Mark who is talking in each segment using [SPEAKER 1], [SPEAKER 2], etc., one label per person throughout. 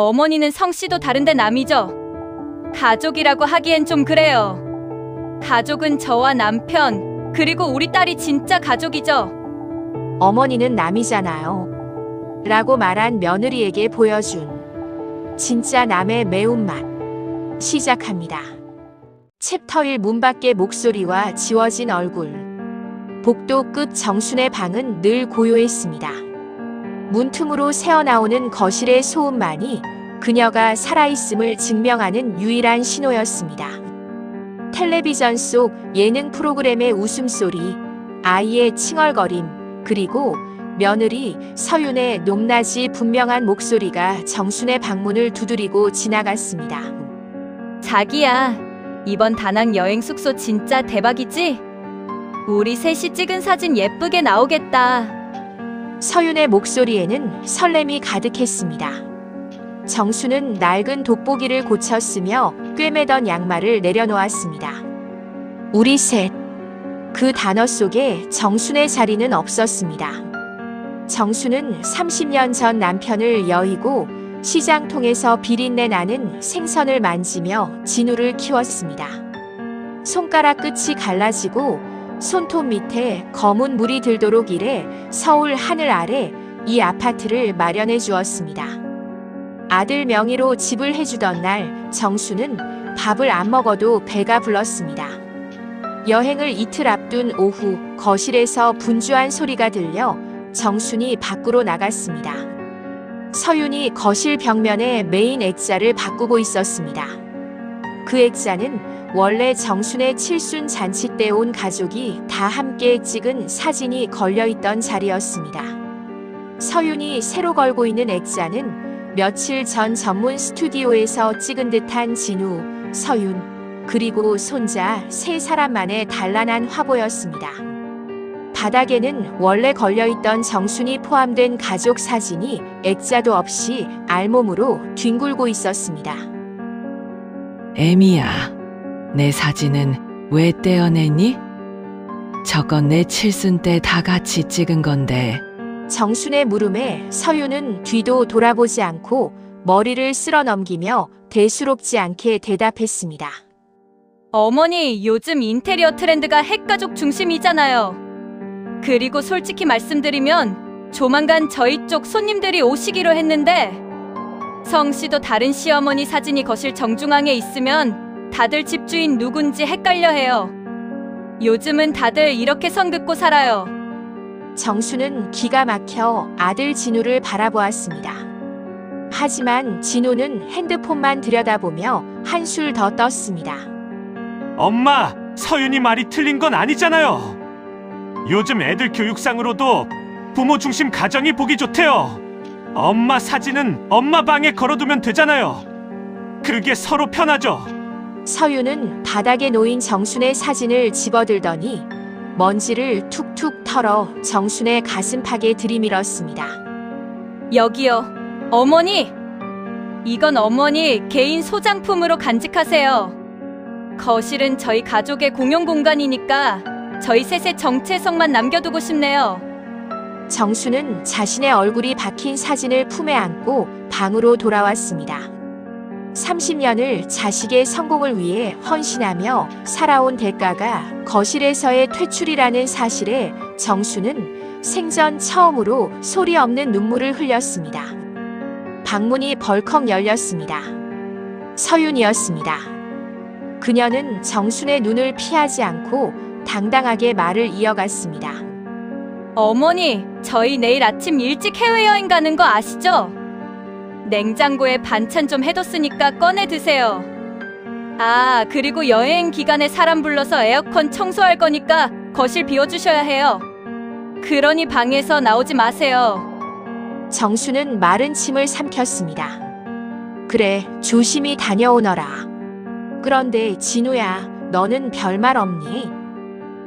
[SPEAKER 1] 어머니는 성씨도 다른데 남이죠. 가족이라고 하기엔 좀 그래요. 가족은 저와 남편, 그리고 우리 딸이 진짜 가족이죠.
[SPEAKER 2] 어머니는 남이잖아요. 라고 말한 며느리에게 보여준 진짜 남의 매운맛. 시작합니다. 챕터 1 문 밖의 목소리와 지워진 얼굴. 복도 끝 정순의 방은 늘 고요했습니다. 문틈으로 새어나오는 거실의 소음만이 그녀가 살아있음을 증명하는 유일한 신호였습니다. 텔레비전 속 예능 프로그램의 웃음소리, 아이의 칭얼거림, 그리고 며느리 서윤의 높낮이 분명한 목소리가 정순의 방문을 두드리고 지나갔습니다.
[SPEAKER 1] 자기야, 이번 다낭 여행 숙소 진짜 대박이지? 우리 셋이 찍은 사진 예쁘게 나오겠다.
[SPEAKER 2] 서윤의 목소리에는 설렘이 가득했습니다. 정수는 낡은 돋보기를 고쳤으며 꿰매던 양말을 내려놓았습니다. 우리 셋. 그 단어 속에 정순의 자리는 없었습니다. 정수는 30년 전 남편을 여의고 시장통에서 비린내 나는 생선을 만지며 진우를 키웠습니다. 손가락 끝이 갈라지고 손톱 밑에 검은 물이 들도록 일해 서울 하늘 아래 이 아파트를 마련해 주었습니다. 아들 명의로 집을 해주던 날 정수는 밥을 안 먹어도 배가 불렀습니다. 여행을 이틀 앞둔 오후 거실에서 분주한 소리가 들려 정순이 밖으로 나갔습니다. 서윤이 거실 벽면에 메인 액자를 바꾸고 있었습니다. 그 액자는 원래 정순의 칠순 잔치 때 온 가족이 다 함께 찍은 사진이 걸려있던 자리였습니다. 서윤이 새로 걸고 있는 액자는 며칠 전 전문 스튜디오에서 찍은 듯한 진우, 서윤, 그리고 손자 세 사람만의 단란한 화보였습니다. 바닥에는 원래 걸려있던 정순이 포함된 가족 사진이 액자도 없이 알몸으로 뒹굴고 있었습니다.
[SPEAKER 3] 애미야, 내 사진은 왜 떼어냈니? 저건 내 칠순 때 다 같이 찍은 건데.
[SPEAKER 2] 정순의 물음에 서윤은 뒤도 돌아보지 않고 머리를 쓸어 넘기며 대수롭지 않게 대답했습니다.
[SPEAKER 1] 어머니, 요즘 인테리어 트렌드가 핵가족 중심이잖아요. 그리고 솔직히 말씀드리면 조만간 저희 쪽 손님들이 오시기로 했는데 성씨도 다른 시어머니 사진이 거실 정중앙에 있으면 다들 집주인 누군지 헷갈려해요. 요즘은 다들 이렇게 선 긋고 살아요.
[SPEAKER 2] 정수는 기가 막혀 아들 진우를 바라보았습니다. 하지만 진우는 핸드폰만 들여다보며 한술 더 떴습니다.
[SPEAKER 4] 엄마, 서윤이 말이 틀린 건 아니잖아요. 요즘 애들 교육상으로도 부모 중심 가정이 보기 좋대요. 엄마 사진은 엄마 방에 걸어두면 되잖아요. 그게 서로 편하죠.
[SPEAKER 2] 서윤은 바닥에 놓인 정순의 사진을 집어들더니 먼지를 툭툭 털어 정순의 가슴팍에 들이밀었습니다.
[SPEAKER 1] 여기요. 어머니! 이건 어머니 개인 소장품으로 간직하세요. 거실은 저희 가족의 공용 공간이니까 저희 셋의 정체성만 남겨두고 싶네요.
[SPEAKER 2] 정수는 자신의 얼굴이 박힌 사진을 품에 안고 방으로 돌아왔습니다. 30년을 자식의 성공을 위해 헌신하며 살아온 대가가 거실에서의 퇴출이라는 사실에 정수는 생전 처음으로 소리 없는 눈물을 흘렸습니다. 방문이 벌컥 열렸습니다. 서윤이었습니다. 그녀는 정순의 눈을 피하지 않고 당당하게 말을 이어갔습니다.
[SPEAKER 1] 어머니, 저희 내일 아침 일찍 해외여행 가는 거 아시죠? 냉장고에 반찬 좀 해뒀으니까 꺼내 드세요. 아, 그리고 여행 기간에 사람 불러서 에어컨 청소할 거니까 거실 비워주셔야 해요. 그러니 방에서 나오지 마세요.
[SPEAKER 2] 정수는 마른 침을 삼켰습니다. 그래, 조심히 다녀오너라. 그런데 진우야, 너는 별말 없니?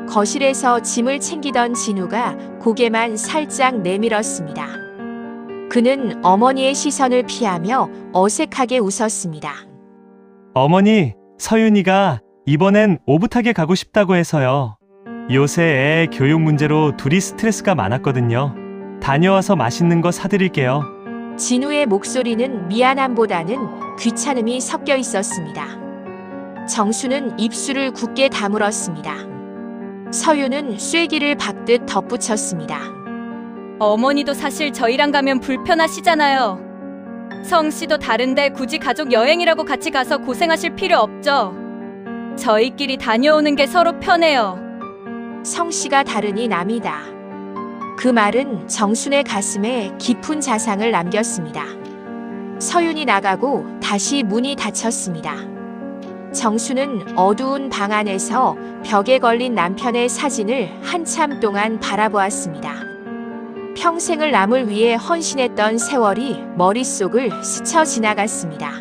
[SPEAKER 2] 거실에서 짐을 챙기던 진우가 고개만 살짝 내밀었습니다. 그는 어머니의 시선을 피하며 어색하게 웃었습니다.
[SPEAKER 4] 어머니, 서윤이가 이번엔 오붓하게 가고 싶다고 해서요. 요새 애 교육 문제로 둘이 스트레스가 많았거든요. 다녀와서 맛있는 거 사드릴게요.
[SPEAKER 2] 진우의 목소리는 미안함보다는 귀찮음이 섞여 있었습니다. 정수는 입술을 굳게 다물었습니다. 서윤은 쐐기를 박듯 덧붙였습니다.
[SPEAKER 1] 어머니도 사실 저희랑 가면 불편하시잖아요. 성씨도 다른데 굳이 가족 여행이라고 같이 가서 고생하실 필요 없죠. 저희끼리 다녀오는 게 서로 편해요.
[SPEAKER 2] 성씨가 다르니 남이다. 그 말은 정순의 가슴에 깊은 자상을 남겼습니다. 서윤이 나가고 다시 문이 닫혔습니다. 정수는 어두운 방 안에서 벽에 걸린 남편의 사진을 한참 동안 바라보았습니다. 평생을 남을 위해 헌신했던 세월이 머릿속을 스쳐 지나갔습니다.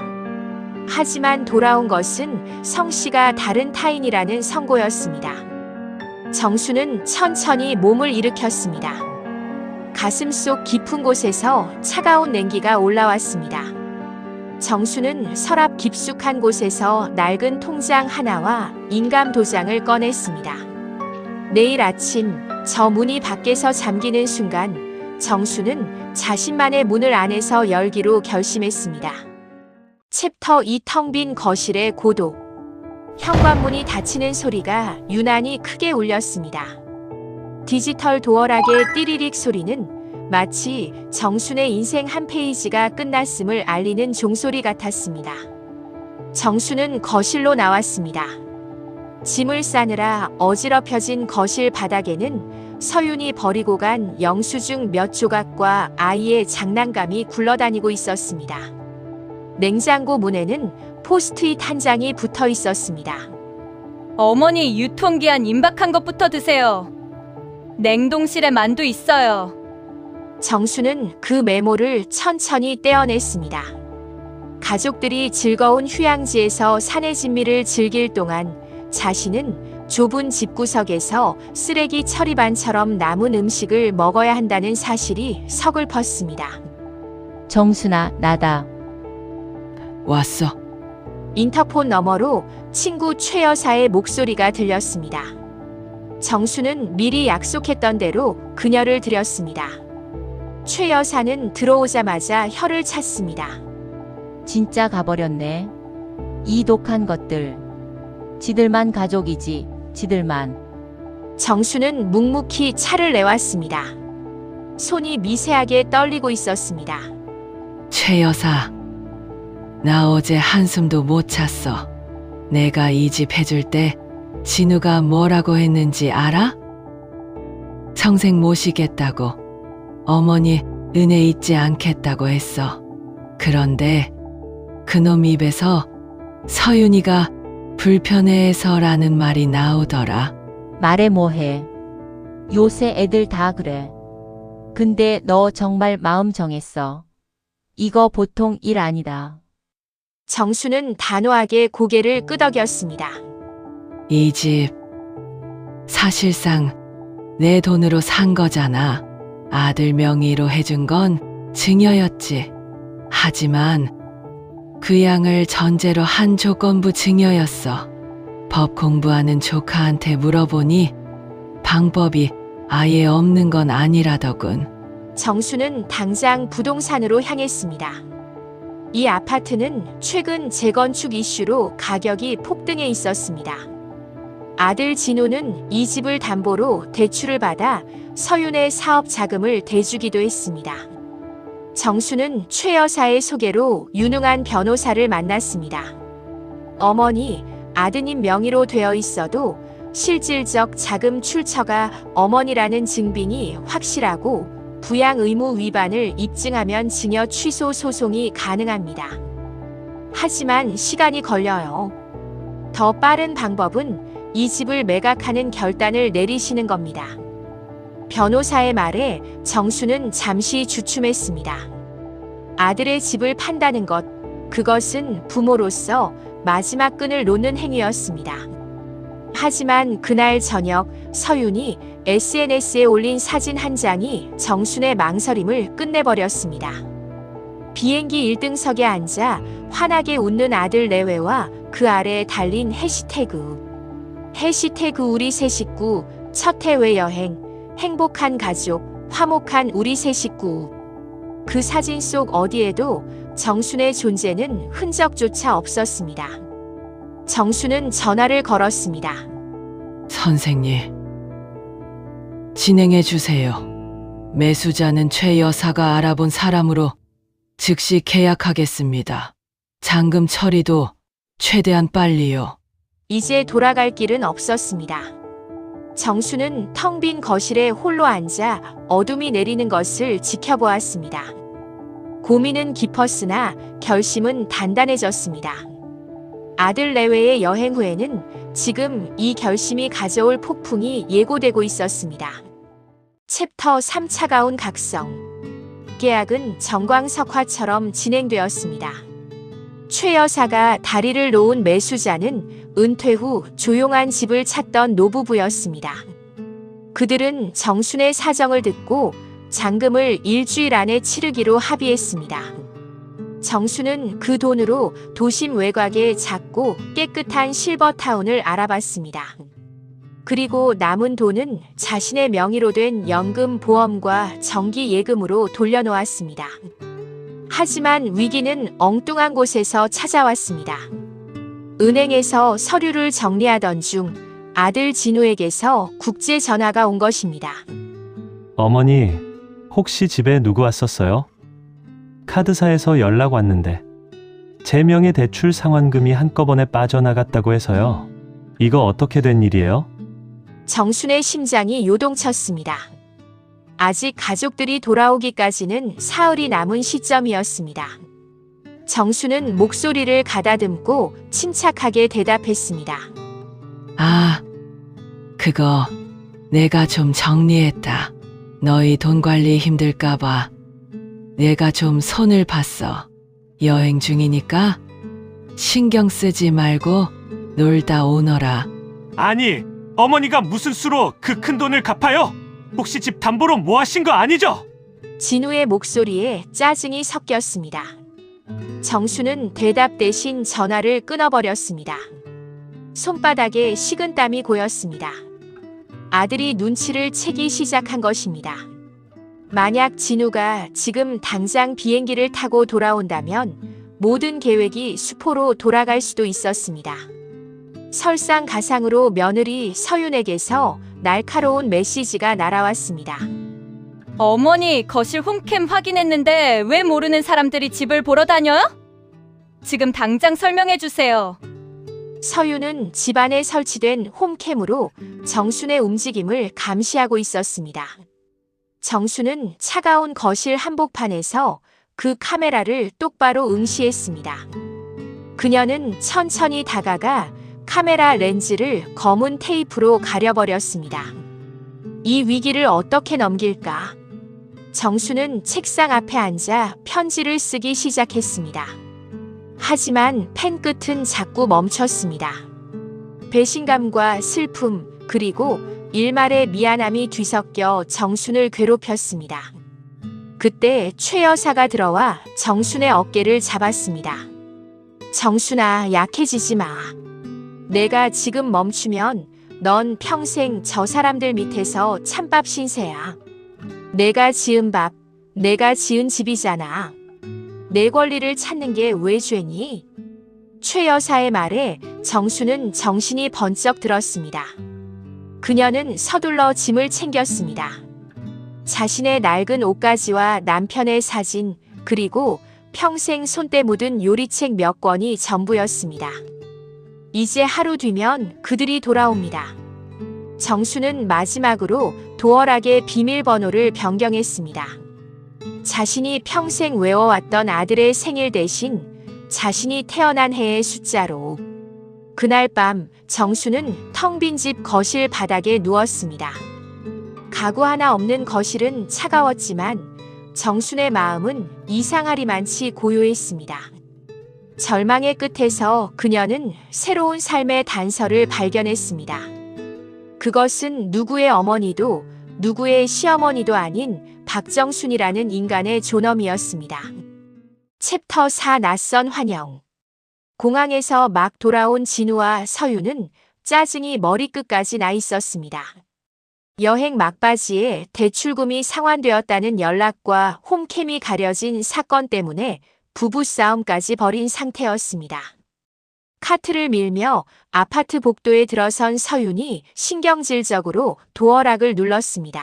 [SPEAKER 2] 하지만 돌아온 것은 성씨가 다른 타인이라는 선고였습니다. 정수는 천천히 몸을 일으켰습니다. 가슴속 깊은 곳에서 차가운 냉기가 올라왔습니다. 정수는 서랍 깊숙한 곳에서 낡은 통장 하나와 인감 도장을 꺼냈습니다. 내일 아침 저 문이 밖에서 잠기는 순간 정수는 자신만의 문을 안에서 열기로 결심했습니다. 챕터 2 텅 빈 거실의 고독. 현관문이 닫히는 소리가 유난히 크게 울렸습니다. 디지털 도어락의 띠리릭 소리는 마치 정순의 인생 한 페이지가 끝났음을 알리는 종소리 같았습니다. 정순은 거실로 나왔습니다. 짐을 싸느라 어지럽혀진 거실 바닥에는 서윤이 버리고 간 영수증 몇 조각과 아이의 장난감이 굴러다니고 있었습니다. 냉장고 문에는 포스트잇 한 장이 붙어 있었습니다.
[SPEAKER 1] 어머니 유통기한 임박한 것부터 드세요. 냉동실에 만두 있어요.
[SPEAKER 2] 정수는 그 메모를 천천히 떼어냈습니다. 가족들이 즐거운 휴양지에서 산의 진미를 즐길 동안 자신은 좁은 집구석에서 쓰레기 처리반처럼 남은 음식을 먹어야 한다는 사실이 서글펐습니다.
[SPEAKER 5] 정순아, 나다.
[SPEAKER 3] 왔어.
[SPEAKER 2] 인터폰 너머로 친구 최 여사의 목소리가 들렸습니다. 정수는 미리 약속했던 대로 그녀를 들였습니다. 최 여사는 들어오자마자 혀를 찼습니다.
[SPEAKER 5] 진짜 가버렸네. 이 독한 것들. 지들만 가족이지, 지들만.
[SPEAKER 2] 정수는 묵묵히 차를 내왔습니다. 손이 미세하게 떨리고 있었습니다.
[SPEAKER 3] 최 여사, 나 어제 한숨도 못 잤어. 내가 이 집 해줄 때 진우가 뭐라고 했는지 알아? 평생 모시겠다고, 어머니 은혜 잊지 않겠다고 했어. 그런데 그놈 입에서 서윤이가 불편해서라는 말이 나오더라.
[SPEAKER 5] 말해 뭐해. 요새 애들 다 그래. 근데 너 정말 마음 정했어. 이거 보통 일 아니다.
[SPEAKER 2] 정수는 단호하게 고개를 끄덕였습니다.
[SPEAKER 3] 이 집 사실상 내 돈으로 산 거잖아. 아들 명의로 해준 건 증여였지. 하지만 그 양을 전제로 한 조건부 증여였어. 법 공부하는 조카한테 물어보니 방법이 아예 없는 건 아니라더군.
[SPEAKER 2] 정수는 당장 부동산으로 향했습니다. 이 아파트는 최근 재건축 이슈로 가격이 폭등해 있었습니다. 아들 진우는 이 집을 담보로 대출을 받아 서윤의 사업 자금을 대주기도 했습니다. 정수는 최 여사의 소개로 유능한 변호사를 만났습니다. 어머니, 아드님 명의로 되어 있어도 실질적 자금 출처가 어머니라는 증빙이 확실하고 부양 의무 위반을 입증하면 증여 취소 소송이 가능합니다. 하지만 시간이 걸려요. 더 빠른 방법은 이 집을 매각하는 결단을 내리시는 겁니다. 변호사의 말에 정수는 잠시 주춤했습니다. 아들의 집을 판다는 것, 그것은 부모로서 마지막 끈을 놓는 행위였습니다. 하지만 그날 저녁 서윤이 SNS에 올린 사진 한 장이 정순의 망설임을 끝내버렸습니다. 비행기 1등석에 앉아 환하게 웃는 아들 내외와 그 아래에 달린 해시태그. 해시태그 우리 세 식구, 첫 해외 여행, 행복한 가족, 화목한 우리 세 식구. 그 사진 속 어디에도 정순의 존재는 흔적조차 없었습니다. 정순은 전화를 걸었습니다.
[SPEAKER 3] 선생님, 진행해 주세요. 매수자는 최 여사가 알아본 사람으로 즉시 계약하겠습니다. 잔금 처리도 최대한 빨리요.
[SPEAKER 2] 이제 돌아갈 길은 없었습니다. 정수는 텅 빈 거실에 홀로 앉아 어둠이 내리는 것을 지켜보았습니다. 고민은 깊었으나 결심은 단단해졌습니다. 아들 내외의 여행 후에는 지금 이 결심이 가져올 폭풍이 예고되고 있었습니다. 챕터 3 차가운 각성. 계약은 정광석화처럼 진행되었습니다. 최 여사가 다리를 놓은 매수자는 은퇴 후 조용한 집을 찾던 노부부였습니다. 그들은 정순의 사정을 듣고 잔금을 일주일 안에 치르기로 합의했습니다. 정순은 그 돈으로 도심 외곽의 작고 깨끗한 실버타운을 알아봤습니다. 그리고 남은 돈은 자신의 명의로 된 연금 보험과 정기 예금으로 돌려놓았습니다. 하지만 위기는 엉뚱한 곳에서 찾아왔습니다. 은행에서 서류를 정리하던 중 아들 진우에게서 국제 전화가 온 것입니다.
[SPEAKER 6] 어머니, 혹시 집에 누구 왔었어요? 카드사에서 연락 왔는데 제 명의 대출 상환금이 한꺼번에 빠져나갔다고 해서요. 이거 어떻게 된 일이에요?
[SPEAKER 2] 정순의 심장이 요동쳤습니다. 아직 가족들이 돌아오기까지는 사흘이 남은 시점이었습니다. 정순은 목소리를 가다듬고 침착하게 대답했습니다.
[SPEAKER 3] 아, 그거 내가 좀 정리했다. 너희 돈 관리 힘들까봐 내가 좀 손을 봤어. 여행 중이니까 신경 쓰지 말고 놀다 오너라.
[SPEAKER 4] 아니, 어머니가 무슨 수로 그 큰 돈을 갚아요? 혹시 집 담보로 뭐 하신 거 아니죠?
[SPEAKER 2] 진우의 목소리에 짜증이 섞였습니다. 정수는 대답 대신 전화를 끊어버렸습니다. 손바닥에 식은땀이 고였습니다. 아들이 눈치를 채기 시작한 것입니다. 만약 진우가 지금 당장 비행기를 타고 돌아온다면 모든 계획이 수포로 돌아갈 수도 있었습니다. 설상가상으로 며느리 서윤에게서 날카로운 메시지가 날아왔습니다.
[SPEAKER 1] 어머니, 거실 홈캠 확인했는데 왜 모르는 사람들이 집을 보러 다녀요? 지금 당장 설명해 주세요.
[SPEAKER 2] 서윤은 집안에 설치된 홈캠으로 정순의 움직임을 감시하고 있었습니다. 정순은 차가운 거실 한복판에서 그 카메라를 똑바로 응시했습니다. 그녀는 천천히 다가가 카메라 렌즈를 검은 테이프로 가려버렸습니다. 이 위기를 어떻게 넘길까? 정수는 책상 앞에 앉아 편지를 쓰기 시작했습니다. 하지만 펜 끝은 자꾸 멈췄습니다. 배신감과 슬픔, 그리고 일말의 미안함이 뒤섞여 정순을 괴롭혔습니다. 그때 최 여사가 들어와 정순의 어깨를 잡았습니다. 정순아, 약해지지 마. 내가 지금 멈추면 넌 평생 저 사람들 밑에서 찬밥 신세야. 내가 지은 밥, 내가 지은 집이잖아. 내 권리를 찾는 게 왜 죄니? 최 여사의 말에 정수는 정신이 번쩍 들었습니다. 그녀는 서둘러 짐을 챙겼습니다. 자신의 낡은 옷가지와 남편의 사진, 그리고 평생 손때 묻은 요리책 몇 권이 전부였습니다. 이제 하루 뒤면 그들이 돌아옵니다. 정수는 마지막으로 도어락의 비밀번호를 변경했습니다. 자신이 평생 외워왔던 아들의 생일 대신 자신이 태어난 해의 숫자로. 그날 밤 정수는 텅 빈 집 거실 바닥에 누웠습니다. 가구 하나 없는 거실은 차가웠지만 정순의 마음은 이상하리만치 고요했습니다. 절망의 끝에서 그녀는 새로운 삶의 단서를 발견했습니다. 그것은 누구의 어머니도 누구의 시어머니도 아닌 박정순이라는 인간의 존엄이었습니다. 챕터 4 낯선 환영. 공항에서 막 돌아온 진우와 서윤은 짜증이 머리끝까지 나 있었습니다. 여행 막바지에 대출금이 상환되었다는 연락과 홈캠이 가려진 사건 때문에 부부싸움까지 벌인 상태였습니다. 카트를 밀며 아파트 복도에 들어선 서윤이 신경질적으로 도어락을 눌렀습니다.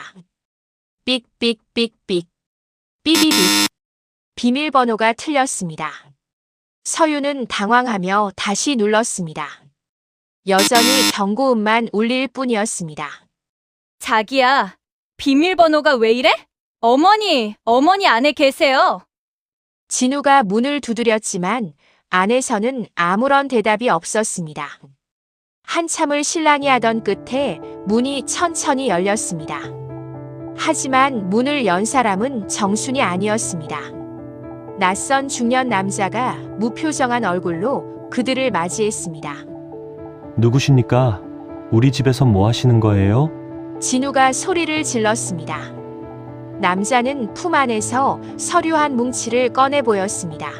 [SPEAKER 2] 삑삑삑삑. 삐비빅. 비밀번호가 틀렸습니다. 서윤은 당황하며 다시 눌렀습니다. 여전히 경고음만 울릴 뿐이었습니다.
[SPEAKER 1] 자기야, 비밀번호가 왜 이래? 어머니 안에 계세요.
[SPEAKER 2] 진우가 문을 두드렸지만 안에서는 아무런 대답이 없었습니다. 한참을 실랑이 하던 끝에 문이 천천히 열렸습니다. 하지만 문을 연 사람은 정순이 아니었습니다. 낯선 중년 남자가 무표정한 얼굴로 그들을 맞이했습니다.
[SPEAKER 6] 누구십니까? 우리 집에서 뭐 하시는 거예요?
[SPEAKER 2] 진우가 소리를 질렀습니다. 남자는 품 안에서 서류 한 뭉치를 꺼내 보였습니다.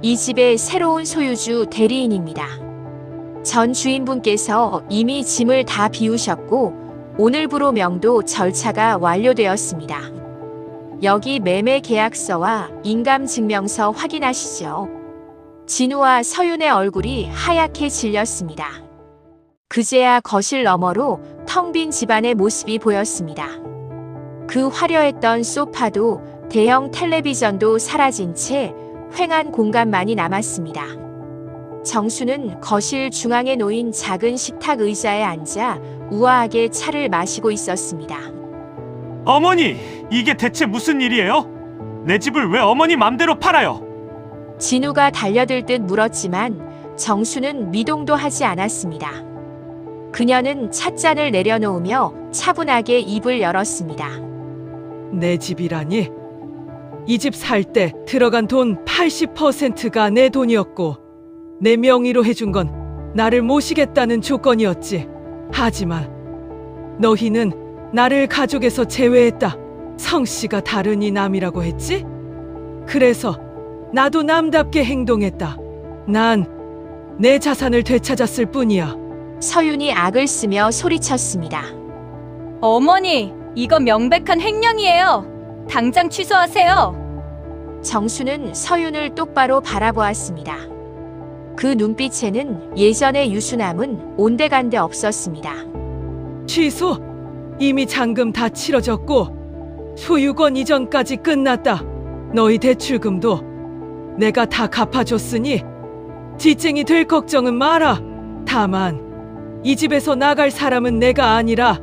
[SPEAKER 2] 이 집의 새로운 소유주 대리인입니다. 전 주인분께서 이미 짐을 다 비우셨고 오늘부로 명도 절차가 완료되었습니다. 여기 매매 계약서와 인감증명서 확인하시죠. 진우와 서윤의 얼굴이 하얗게 질렸습니다. 그제야 거실 너머로 텅 빈 집안의 모습이 보였습니다. 그 화려했던 소파도 대형 텔레비전도 사라진 채 휑한 공간만이 남았습니다. 정수는 거실 중앙에 놓인 작은 식탁 의자에 앉아 우아하게 차를 마시고 있었습니다.
[SPEAKER 4] 어머니, 이게 대체 무슨 일이에요? 내 집을 왜 어머니 맘대로 팔아요?
[SPEAKER 2] 진우가 달려들 듯 물었지만 정수는 미동도 하지 않았습니다. 그녀는 찻잔을 내려놓으며 차분하게 입을 열었습니다.
[SPEAKER 3] 내 집이라니? 이 집 살 때 들어간 돈 80%가 내 돈이었고 내 명의로 해준 건 나를 모시겠다는 조건이었지. 하지만 너희는 나를 가족에서 제외했다. 성씨가 다르니 남이라고 했지? 그래서 나도 남답게 행동했다. 난 내 자산을 되찾았을 뿐이야.
[SPEAKER 2] 서윤이 악을 쓰며 소리쳤습니다.
[SPEAKER 1] 어머니, 이거 명백한 횡령이에요. 당장 취소하세요.
[SPEAKER 2] 정수는 서윤을 똑바로 바라보았습니다. 그 눈빛에는 예전의 유순함은 온데간데 없었습니다.
[SPEAKER 3] 취소? 이미 잔금 다 치러졌고 소유권 이전까지 끝났다. 너희 대출금도 내가 다 갚아줬으니 뒷쟁이 될 걱정은 마라. 다만 이 집에서 나갈 사람은 내가 아니라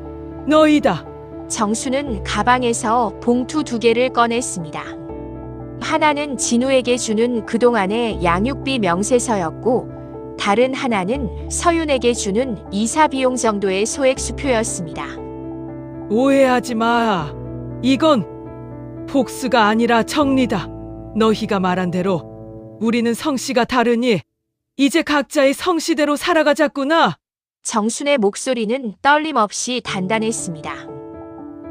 [SPEAKER 3] 너희다.
[SPEAKER 2] 정수는 가방에서 봉투 2개를 꺼냈습니다. 하나는 진우에게 주는 그동안의 양육비 명세서였고 다른 하나는 서윤에게 주는 이사 비용 정도의 소액 수표였습니다.
[SPEAKER 3] 오해하지 마. 이건 복수가 아니라 정리다. 너희가 말한 대로 우리는 성씨가 다르니 이제 각자의 성씨대로 살아가자꾸나.
[SPEAKER 2] 정순의 목소리는 떨림 없이 단단했습니다.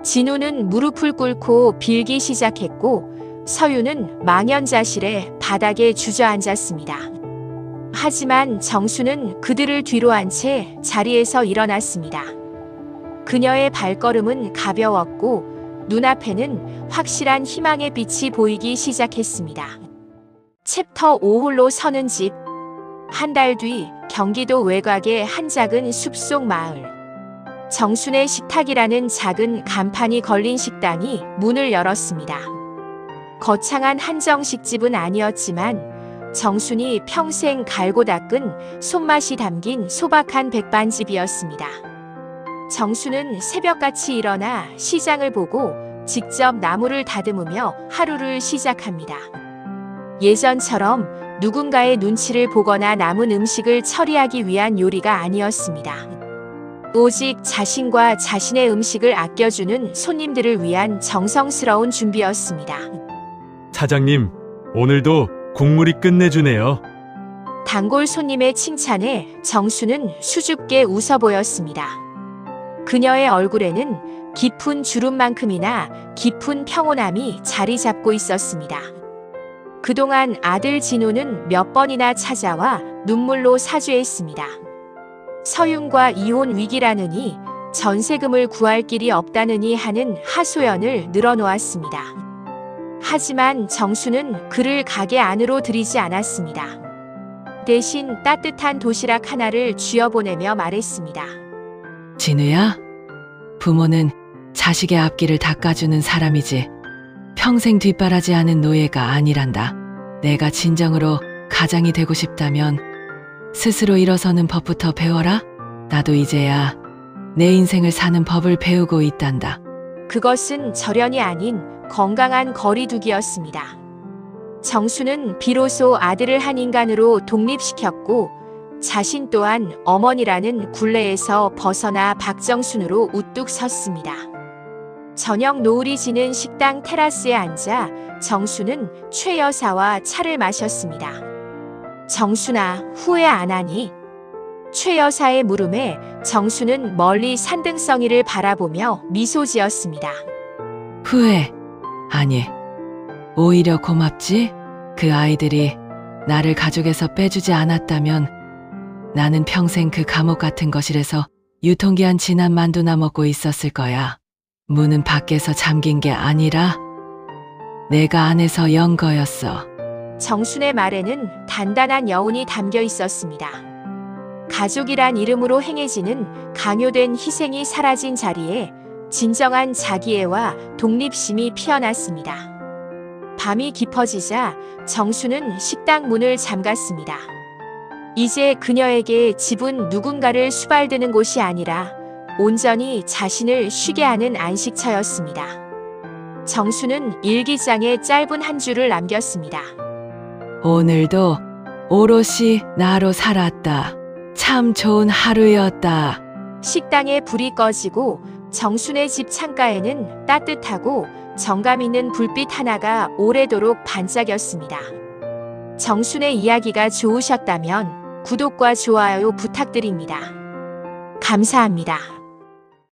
[SPEAKER 2] 진우는 무릎을 꿇고 빌기 시작했고 서윤은 망연자실해 바닥에 주저앉았습니다. 하지만 정수는 그들을 뒤로 한 채 자리에서 일어났습니다. 그녀의 발걸음은 가벼웠고 눈앞에는 확실한 희망의 빛이 보이기 시작했습니다. 챕터 5홀로 서는 집. 한 달 뒤 경기도 외곽의 한 작은 숲속 마을. 정순의 식탁이라는 작은 간판이 걸린 식당이 문을 열었습니다. 거창한 한정식집은 아니었지만 정순이 평생 갈고 닦은 손맛이 담긴 소박한 백반집이었습니다. 정순은 새벽같이 일어나 시장을 보고 직접 나무를 다듬으며 하루를 시작합니다. 예전처럼 누군가의 눈치를 보거나 남은 음식을 처리하기 위한 요리가 아니었습니다. 오직 자신과 자신의 음식을 아껴주는 손님들을 위한 정성스러운 준비였습니다.
[SPEAKER 7] 사장님, 오늘도 국물이 끝내주네요.
[SPEAKER 2] 단골 손님의 칭찬에 정수는 수줍게 웃어 보였습니다. 그녀의 얼굴에는 깊은 주름만큼이나 깊은 평온함이 자리 잡고 있었습니다. 그동안 아들 진우는 몇 번이나 찾아와 눈물로 사죄했습니다. 서윤과 이혼 위기라느니 전세금을 구할 길이 없다느니 하는 하소연을 늘어놓았습니다. 하지만 정수는 그를 가게 안으로 들이지 않았습니다. 대신 따뜻한 도시락 하나를 쥐어보내며 말했습니다.
[SPEAKER 3] 진우야, 부모는 자식의 앞길을 닦아주는 사람이지 평생 뒷바라지하는 노예가 아니란다. 내가 진정으로 가장이 되고 싶다면 스스로 일어서는 법부터 배워라. 나도 이제야 내 인생을 사는 법을 배우고 있단다.
[SPEAKER 2] 그것은 절연이 아닌 건강한 거리두기였습니다. 정수는 비로소 아들을 한 인간으로 독립시켰고 자신 또한 어머니라는 굴레에서 벗어나 박정순으로 우뚝 섰습니다. 저녁 노을이 지는 식당 테라스에 앉아 정수는 최 여사와 차를 마셨습니다. 정순아, 후회 안 하니? 최 여사의 물음에 정수는 멀리 산등성이를 바라보며 미소 지었습니다.
[SPEAKER 3] 후회? 아니, 오히려 고맙지? 그 아이들이 나를 가족에서 빼주지 않았다면 나는 평생 그 감옥 같은 거실에서 유통기한 지난 만두나 먹고 있었을 거야. 문은 밖에서 잠긴 게 아니라 내가 안에서 연 거였어.
[SPEAKER 2] 정순의 말에는 단단한 여운이 담겨 있었습니다. 가족이란 이름으로 행해지는 강요된 희생이 사라진 자리에 진정한 자기애와 독립심이 피어났습니다. 밤이 깊어지자 정수는 식당 문을 잠갔습니다. 이제 그녀에게 집은 누군가를 수발드는 곳이 아니라 온전히 자신을 쉬게 하는 안식처였습니다. 정수는 일기장에 짧은 한 줄을 남겼습니다.
[SPEAKER 3] 오늘도 오롯이 나로 살았다. 참 좋은 하루였다.
[SPEAKER 2] 식당에 불이 꺼지고 정순의 집 창가에는 따뜻하고 정감 있는 불빛 하나가 오래도록 반짝였습니다. 정순의 이야기가 좋으셨다면 구독과 좋아요 부탁드립니다. 감사합니다.